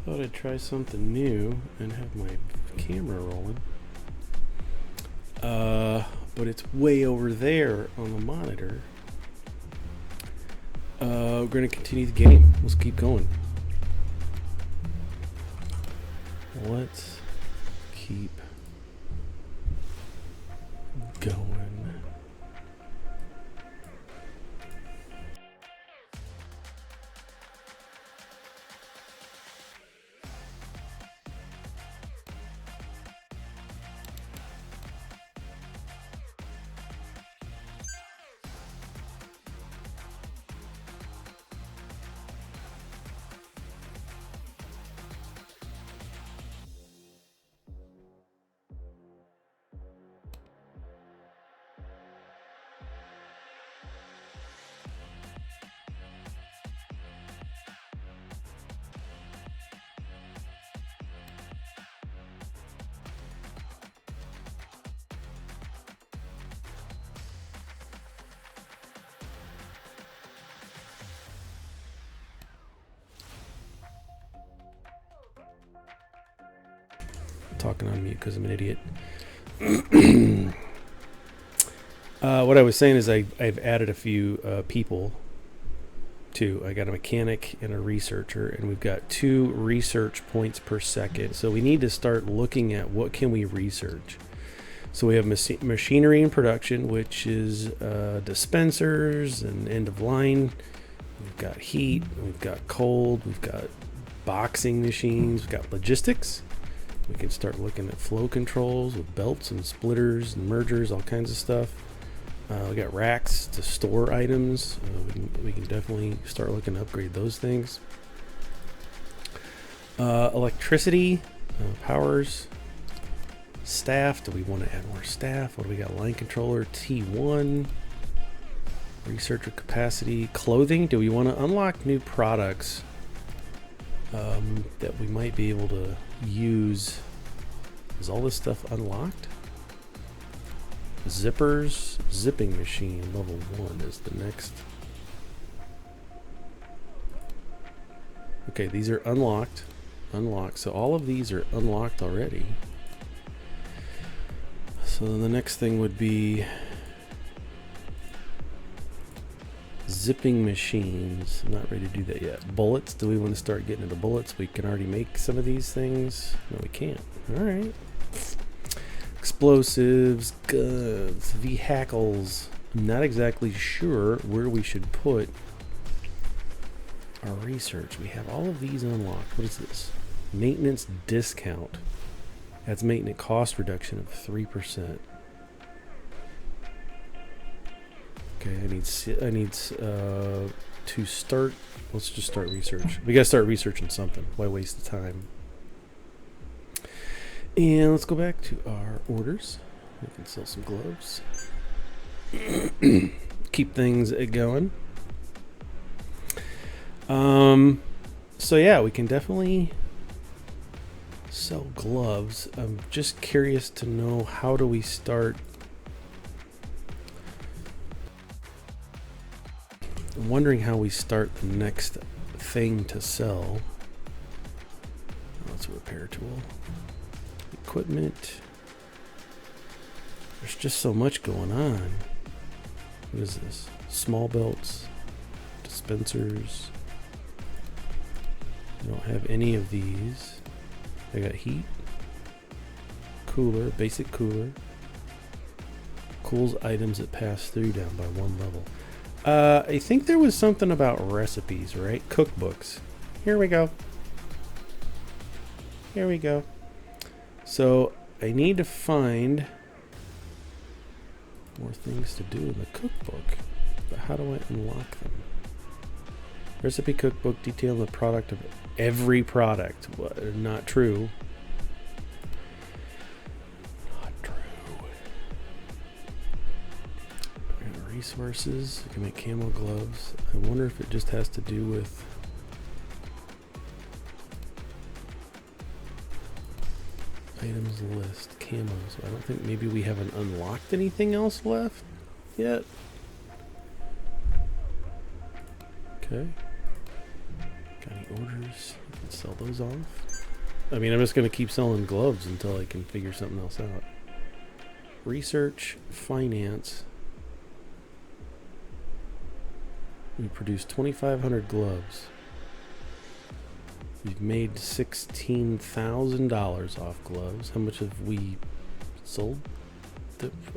Thought I'd try something new and have my camera rolling. But it's way over there on the monitor. We're going to continue the game. Let's keep going. Let's keep going. Talking on mute because I'm an idiot. What I was saying is I've added a few people too. I got a mechanic and a researcher, and we've got 2 research points per second. So we need to start looking at what can we research. So we have machinery and production, which is dispensers and end of line. We've got heat, we've got cold, we've got boxing machines, we've got logistics. We can start looking at flow controls with belts and splitters and mergers, all kinds of stuff. We got racks to store items. We can definitely start looking to upgrade those things. Electricity, powers, staff. Do we want to add more staff? What do we got? Line controller, T1. Researcher capacity. Clothing. Do we want to unlock new products that we might be able to use? Is all this stuff unlocked? Zippers, zipping machine, level 1 is the next. Okay, these are unlocked. So all of these are unlocked already. So then the next thing would be zipping machines. I'm not ready to do that yet. Bullets. Do we want to start getting into bullets? We can already make some of these things. No, we can't. All right. Explosives, guns, vehicles. I'm not exactly sure where we should put our research. We have all of these unlocked. What is this? Maintenance discount. That's maintenance cost reduction of 3%. Okay, I need to start. Let's just start research. We gotta start researching something. Why waste the time? And let's go back to our orders. We can sell some gloves. Keep things going. So yeah, we can definitely sell gloves. I'm just curious to know, how do we start? I'm wondering how we start the next thing to sell. Oh, it's a repair tool. Equipment. There's just so much going on. What is this? Small belts, dispensers. I don't have any of these. I got heat, cooler, basic cooler. Cools items that pass through down by 1 level. I think there was something about recipes, right? Cookbooks. Here we go. Here we go. So I need to find more things to do in the cookbook. But how do I unlock them? Recipe cookbook detailing the product of every product. What? Not true. Not true. Resources. I can make camo gloves. I wonder if it just has to do with items list, camos. I don't think, maybe we haven't unlocked anything else left yet. Okay. Got any orders? Sell those off. I mean, I'm just going to keep selling gloves until I can figure something else out. Research, finance. We produced 2,500 gloves. We've made $16,000 off gloves. How much have we sold?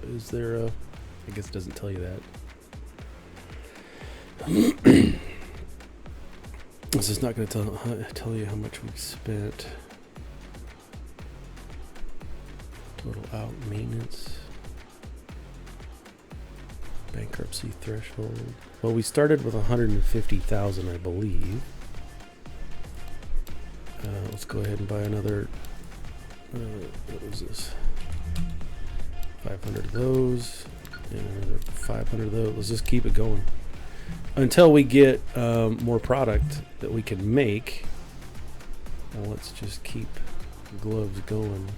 Is there a... I guess it doesn't tell you that. This is not going to tell you how much we've spent. Total out maintenance. Bankruptcy threshold. Well, we started with 150,000, I believe. Let's go ahead and buy another. What was this? 500 of those, and another 500 of those. Let's just keep it going until we get more product that we can make. Well, let's just keep gloves going.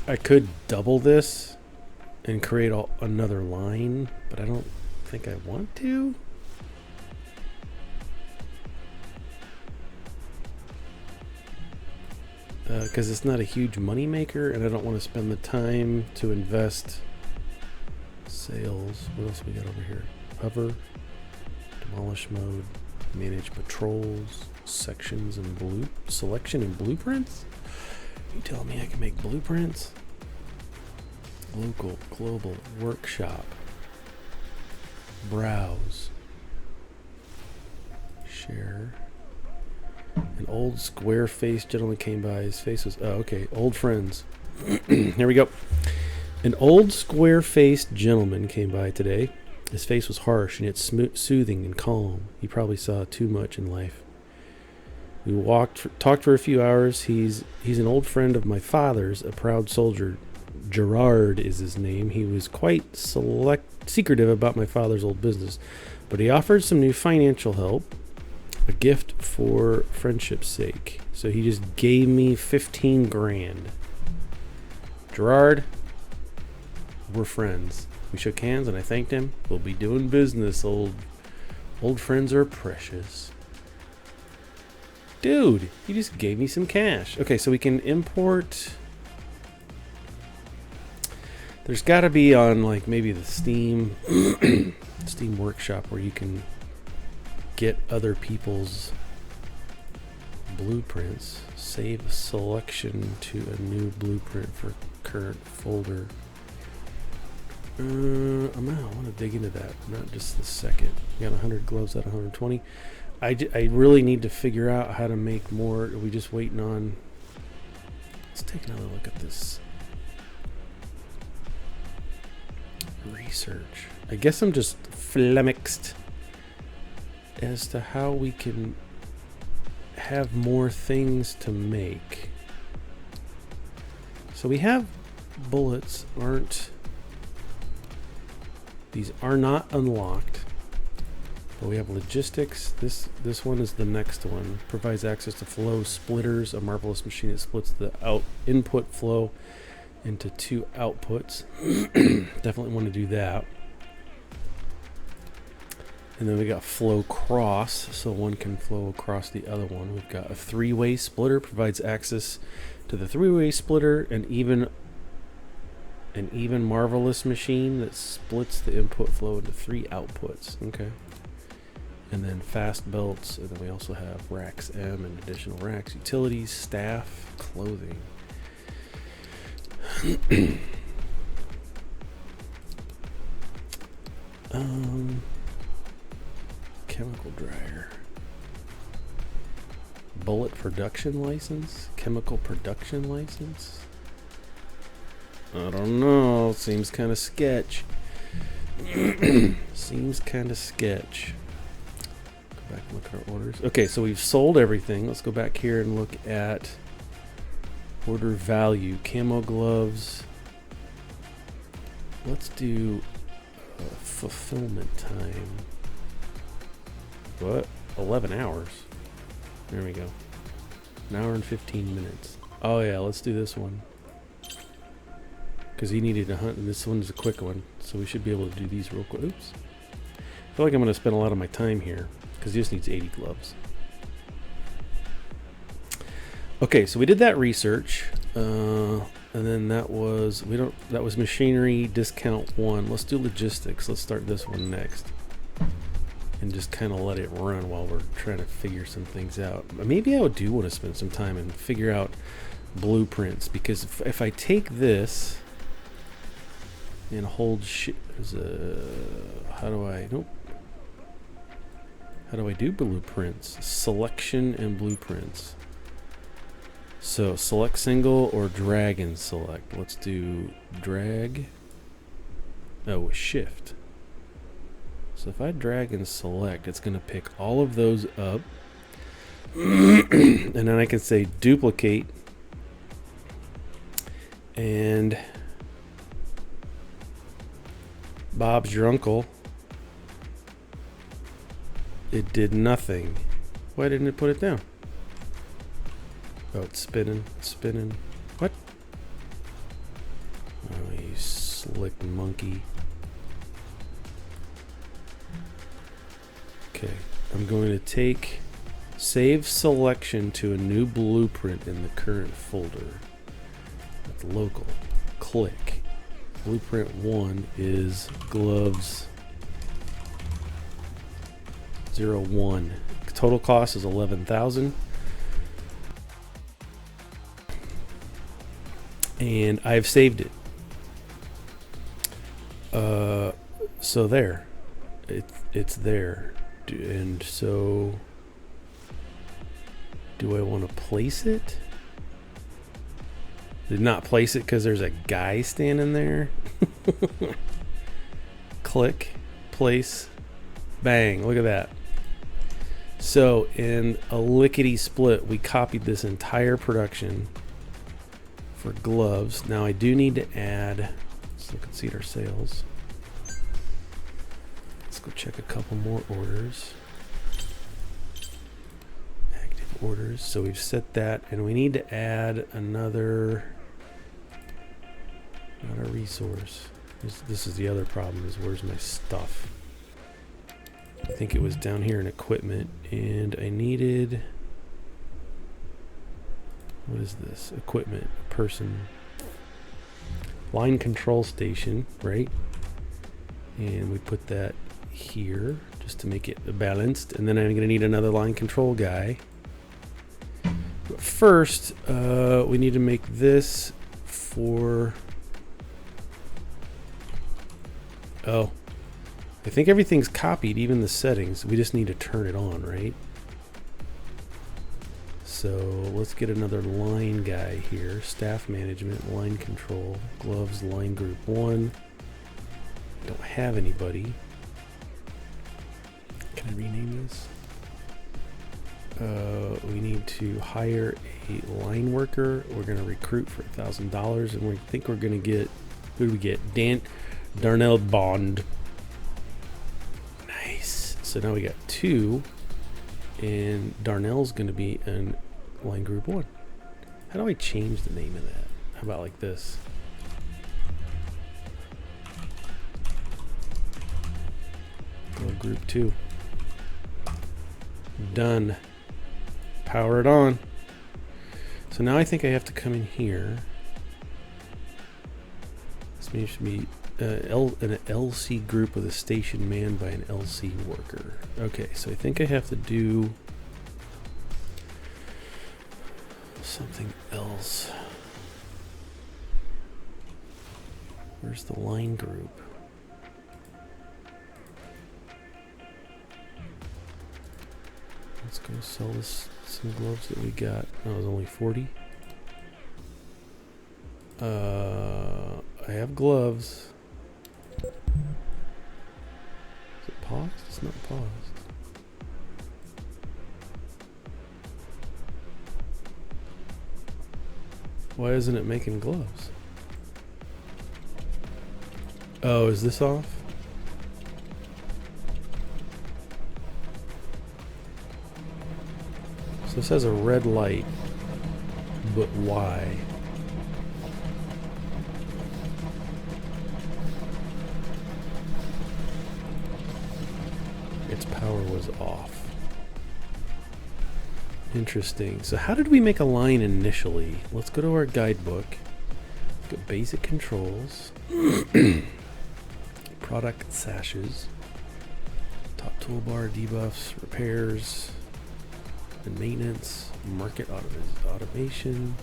I could double this and create another line, but I don't think I want to. Because it's not a huge money maker, and I don't want to spend the time to invest. Sales. What else we got over here? Hover, demolish mode, manage patrols, sections and selection and blueprints. You tell me I can make blueprints? Local, global, workshop, browse, share. An old square-faced gentleman came by. His face was... Oh, okay. Old friends. Here we go. An old square-faced gentleman came by today. His face was harsh and yet soothing and calm. He probably saw too much in life. We talked for a few hours. He's an old friend of my father's, a proud soldier. Gerard is his name. He was quite secretive about my father's old business, but he offered some new financial help. A gift for friendship's sake. So he just gave me 15 grand. Gerard, we're friends. We shook hands and I thanked him. We'll be doing business. Old friends are precious. Dude, he just gave me some cash. Okay, so we can import. There's got to be on like maybe the Steam Steam Workshop where you can get other people's blueprints. Save a selection to a new blueprint for current folder. I want to dig into that. Not just the second. You got 100 gloves out of 120. I really need to figure out how to make more. Are we just waiting on... Let's take another look at this. Research. I guess I'm just flummoxed as to how we can have more things to make. So we have bullets these are not unlocked, but we have logistics. This one is the next one. Provides access to flow splitters, a marvelous machine that splits the input flow into two outputs. Definitely want to do that. And then we got flow cross, so one can flow across the other one. We've got a three-way splitter, provides access to the three-way splitter, an even marvelous machine that splits the input flow into three outputs. Okay. And then fast belts, and then we also have racks M and additional racks, utilities, staff, clothing. Chemical dryer. Bullet production license? Chemical production license? I don't know. Seems kind of sketch. Seems kind of sketch. Go back and look at our orders. Okay, so we've sold everything. Let's go back here and look at order value. Camo gloves. Let's do fulfillment time. What? 11 hours. There we go. An hour and 15 minutes. Oh yeah, let's do this one. Because he needed to hunt, and this one's a quick one. So we should be able to do these real quick. Oops. I feel like I'm going to spend a lot of my time here. because he just needs 80 gloves. Okay, so we did that research, and then that was machinery discount 1. Let's do logistics. Let's start this one next, and just kind of let it run while we're trying to figure some things out. Maybe I do want to spend some time and figure out blueprints, because if I take this and hold how do I do blueprints? Selection and blueprints. So select single or drag and select. Let's do drag. Oh, shift. So if I drag and select, it's going to pick all of those up. And then I can say duplicate. And Bob's your uncle. It did nothing. Why didn't it put it down? Oh, it's spinning. What? Oh, you slick monkey. Okay, I'm going to save selection to a new blueprint in the current folder. That's local. Click. Blueprint 1 is gloves 01. Total cost is 11,000. And I've saved it. So there. It's there. And so do I want to place it? Did not place it because there's a guy standing there. Click, place, bang. Look at that. So in a lickety split, we copied this entire production for gloves. Now I do need to add, let's look and see our sales. Let's go check a couple more orders. Active orders. So we've set that, and we need to add another, not a resource. This is the other problem, is where's my stuff? I think it was down here in equipment, and I needed, what is this? Equipment, person, line control station, right? And we put that here just to make it balanced. And then I'm going to need another line control guy. But first, we need to make this for, oh, I think everything's copied, even the settings. We just need to turn it on, right? So let's get another line guy here. Staff management, line control, gloves, line group 1. Don't have anybody. Can I rename this? We need to hire a line worker. We're going to recruit for $1,000, and we think we're going to get, who do we get? Darnell Bond. Nice. So now we got 2, and Darnell's going to be in line group 1. How do I change the name of that? How about like this? Group 2. Done. Power it on. So now I think I have to come in here. This means to be an LC group with a station manned by an LC worker. Okay, so I think I have to do something else. Where's the line group? Let's go sell this, some gloves that we got. Oh, it was only 40. I have gloves. Is it paused? It's not paused. Why isn't it making gloves? Oh, is this off? So this has a red light, but why? Its power was off. Interesting. So how did we make a line initially? Let's go to our guidebook. Go basic controls. Product sashes. Top toolbar, debuffs, repairs, and maintenance. Market automation.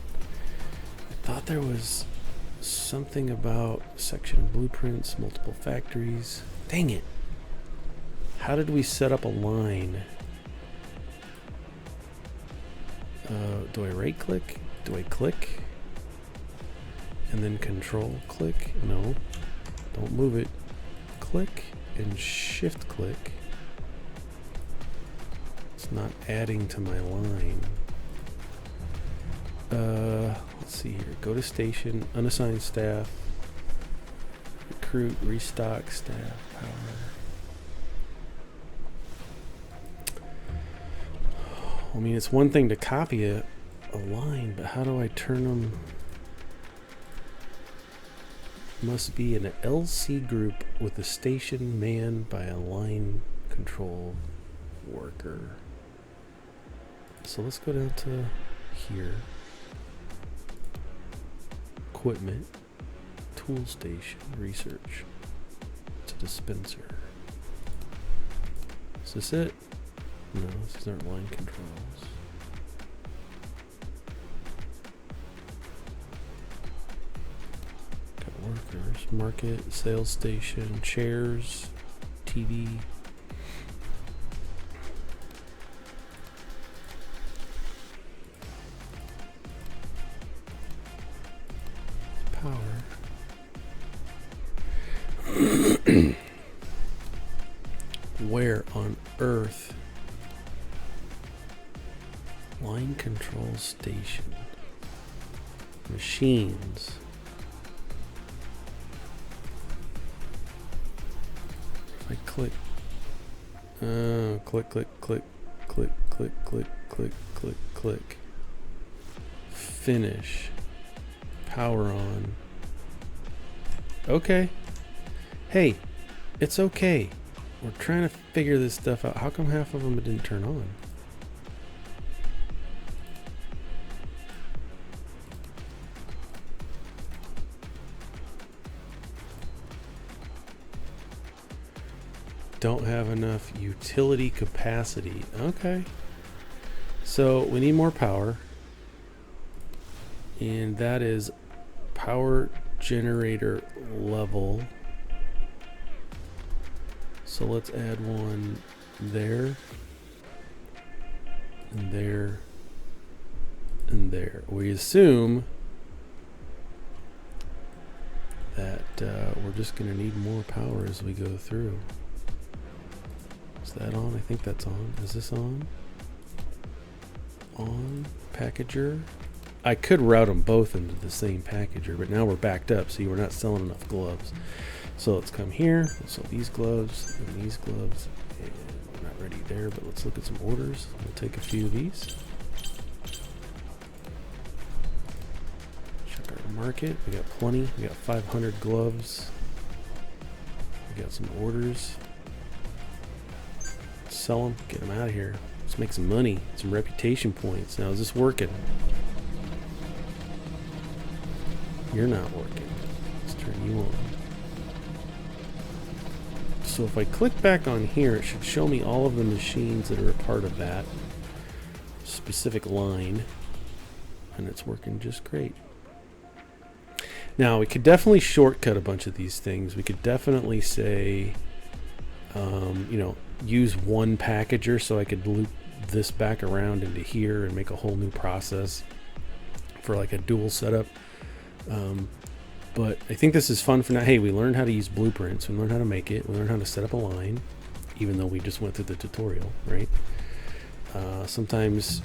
I thought there was something about section blueprints, multiple factories. Dang it. How did we set up a line? Do I right click? Do I click? And then control click? No. Don't move it. Click and shift click. It's not adding to my line. Let's see here. Go to station, unassigned staff, recruit, restock staff, power. I mean, it's one thing to copy a line, but how do I turn them? Must be an LC group with a station manned by a line control worker. So let's go down to here. Equipment, tool station, research. It's a dispenser. Is this it? No, these aren't line controls. Got workers, market, sales station, chairs, TV. Power. Where on earth? Line control station. Machines. If I click, click, click, click, click, click, click, click, click, click. Finish. Power on. Okay. Hey, it's okay. We're trying to figure this stuff out. How come half of them didn't turn on? Don't have enough utility capacity. Okay. So we need more power. And that is power generator level. So let's add one there. And there. And there. We assume that we're just going to need more power as we go through. Is that on? I think that's on. Is this on? On. Packager. I could route them both into the same packager, but now we're backed up. See, we're not selling enough gloves. So let's come here. Let's sell these gloves and these gloves. And we're not ready there, but let's look at some orders. We'll take a few of these. Check our market. We got plenty. We got 500 gloves. We got some orders. Sell them, get them out of here. Let's make some money, some reputation points. Now, is this working? You're not working. Let's turn you on. So if I click back on here, it should show me all of the machines that are a part of that specific line, and it's working just great. Now, we could definitely shortcut a bunch of these things. We could definitely say, you know, use one packager so I could loop this back around into here and make a whole new process for like a dual setup. But I think this is fun for now. Hey, we learned how to use blueprints. We learned how to make it. We learned how to set up a line, even though we just went through the tutorial, right? Sometimes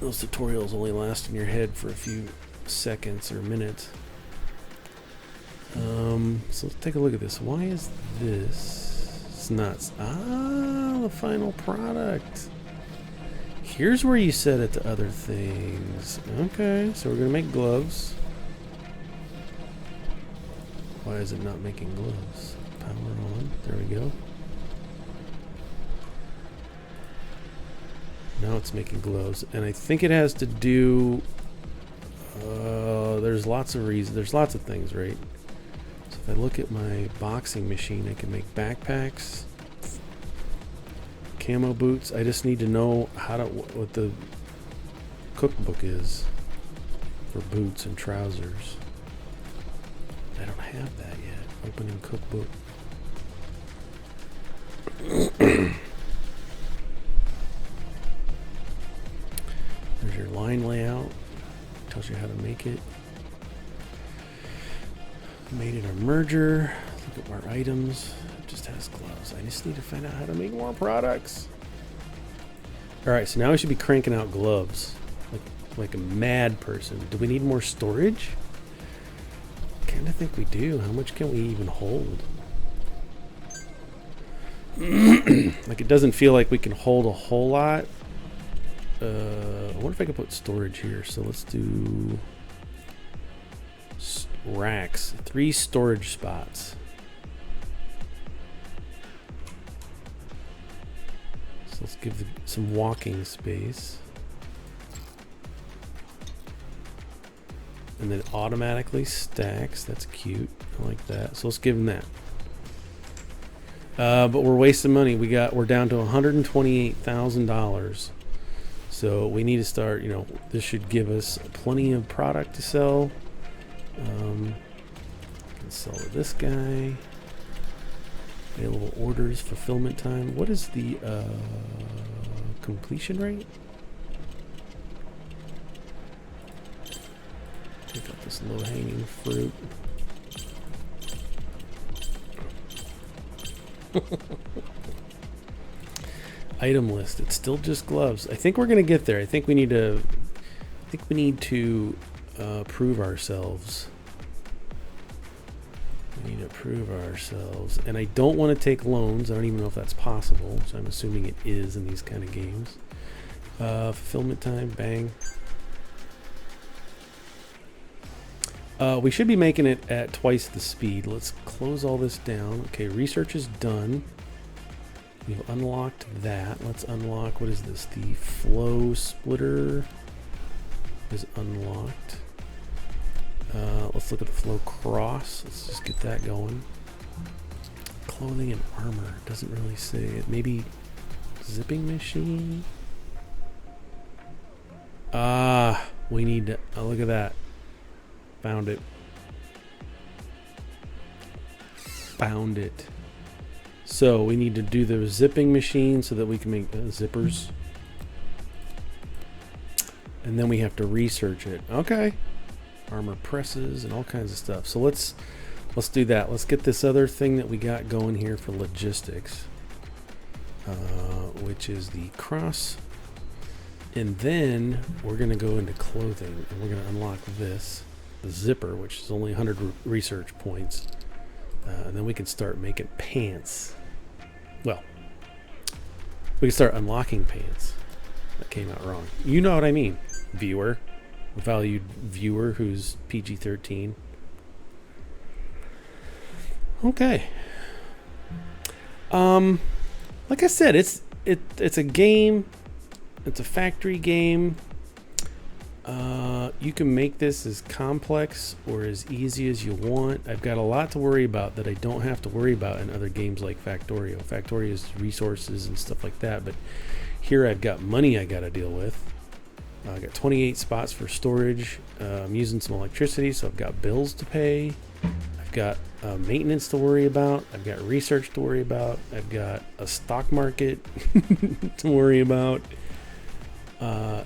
those tutorials only last in your head for a few seconds or minutes. So let's take a look at this. Why is this? It's not. Ah, the final product. Here's where you set it to other things. Okay, so we're gonna make gloves. Why is it not making gloves? Power on. There we go. Now it's making gloves, and I think it has to do. There's lots of reasons. There's lots of things, right? So if I look at my boxing machine, I can make backpacks, camo boots. I just need to know how to what the cookbook is for boots and trousers. I don't have that yet. Opening cookbook. There's your line layout. Tells you how to make it. Made it a merger. Look at our items. It just has gloves. I just need to find out how to make more products. Alright, so now we should be cranking out gloves. Like a mad person. Do we need more storage? I kind of think we do. How much can we even hold? Like, it doesn't feel like we can hold a whole lot. I wonder if I could put storage here. So let's do racks. 3 storage spots. So let's give some walking space. And then it automatically stacks. That's cute. I like that. So let's give them that. But we're wasting money. We're down to $128,000. So we need to start, this should give us plenty of product to sell. Can sell to this guy. Available orders, fulfillment time. What is the completion rate? Take out this low-hanging fruit. Item list. It's still just gloves. I think we're gonna get there. I think we need to prove ourselves. We need to prove ourselves. And I don't want to take loans. I don't even know if that's possible. So I'm assuming it is in these kind of games. Fulfillment time. Bang. We should be making it at twice the speed. Let's close all this down. Okay, research is done. We've unlocked that. Let's unlock, what is this? The flow splitter is unlocked. Let's look at the flow cross. Let's just get that going. Clothing and armor. Doesn't really say it. Maybe zipping machine? We need to, look at that. Found it. Found it. So we need to do the zipping machine so that we can make zippers. And then we have to research it. Okay. Armor presses and all kinds of stuff. So let's do that. Let's get this other thing that we got going here for logistics. Which is the cross. And then we're going to go into clothing. And we're going to unlock this. The zipper, which is only 100 research points. And then we can start making pants. Well, we can start unlocking pants. That came out wrong. You know what I mean, viewer. Valued viewer who's PG-13. Okay. Like I said, it's a game. It's a factory game. You can make this as complex or as easy as you want. I've got a lot to worry about that I don't have to worry about in other games like Factorio. Factorio is resources and stuff like that, but here I've got money I got to deal with. I got 28 spots for storage. I'm using some electricity, so I've got bills to pay. I've got maintenance to worry about. I've got research to worry about. I've got a stock market to worry about.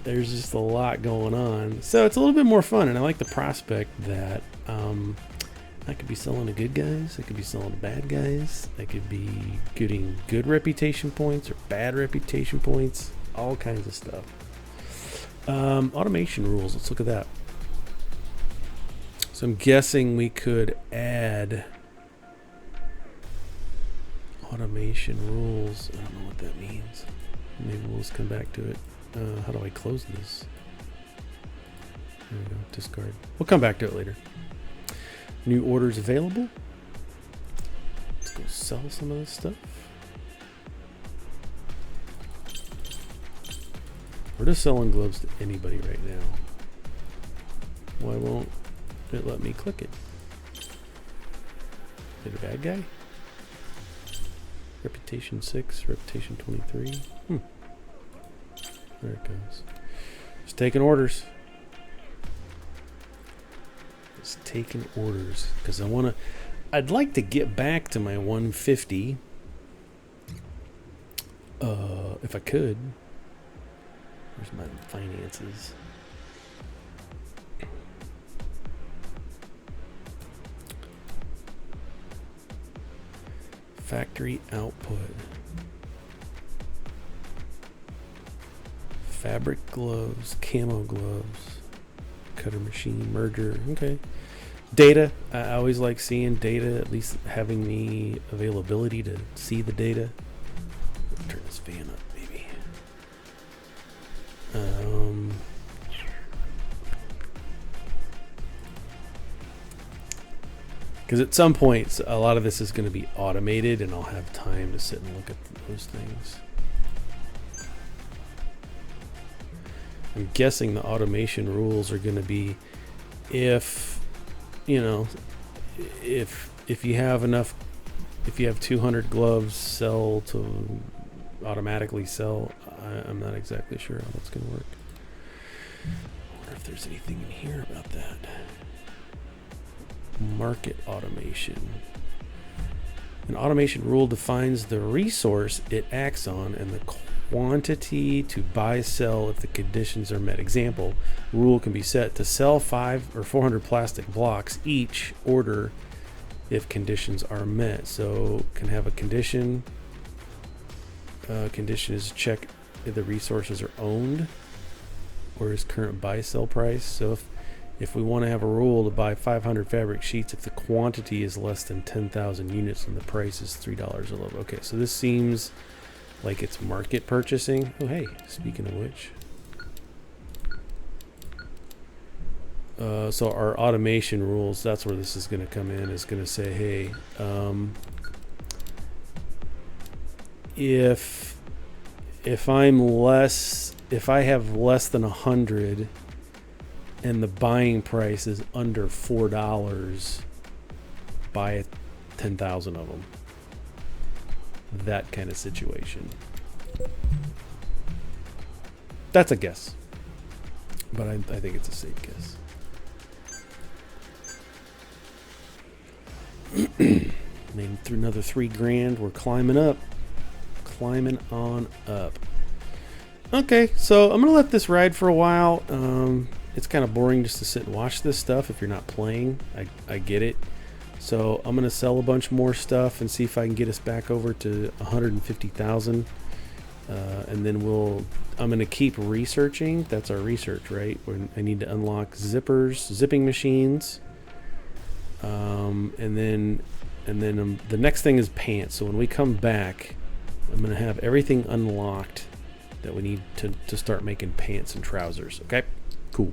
There's just a lot going on, so it's a little bit more fun, and I like the prospect that I could be selling to good guys, I could be selling to bad guys, I could be getting good reputation points or bad reputation points, all kinds of stuff. Automation rules, let's look at that. So I'm guessing we could add automation rules. I don't know what that means. Maybe we'll just come back to it. How do I close this? There we go, discard. We'll come back to it later. New orders available. Let's go sell some of this stuff. We're just selling gloves to anybody right now. Why won't it let me click it? Is it a bad guy? Reputation 6, reputation 23. There it goes. Just taking orders. Just taking orders. Because I'd like to get back to my 150. If I could. Where's my finances? Factory output. Fabric gloves, camo gloves, cutter machine, merger. Okay. Data. I always like seeing data, at least having the availability to see the data. Turn this fan up, maybe. Because at some point, a lot of this is going to be automated, and I'll have time to sit and look at those things. I'm guessing the automation rules are going to be if you have enough, if you have 200 gloves sell to automatically sell. I'm not exactly sure how that's going to work. I wonder if there's anything in here about that. Market automation. An automation rule defines the resource it acts on and the quantity to buy sell if the conditions are met. Example, rule can be set to sell 5 or 400 plastic blocks each order if conditions are met. So can have a condition. Condition is check if the resources are owned or is current buy sell price. So if we want to have a rule to buy 500 fabric sheets if the quantity is less than 10,000 units and the price is $3 a load. Okay, so this seems like it's market purchasing. Oh, hey, speaking of which. So our automation rules, that's where this is going to come in, is going to say, hey, if I have less than 100 and the buying price is under $4, buy 10,000 of them. That kind of situation. That's a guess, but I think it's a safe guess. Maybe through another $3,000. We're climbing on up. Okay, so I'm gonna let this ride for a while. It's kind of boring just to sit and watch this stuff if you're not playing. I get it. So I'm gonna sell a bunch more stuff and see if I can get us back over to 150,000, and then I'm gonna keep researching. That's our research, right? I need to unlock zipping machines, and then the next thing is pants. So when we come back, I'm gonna have everything unlocked that we need to start making pants and trousers. Okay, cool.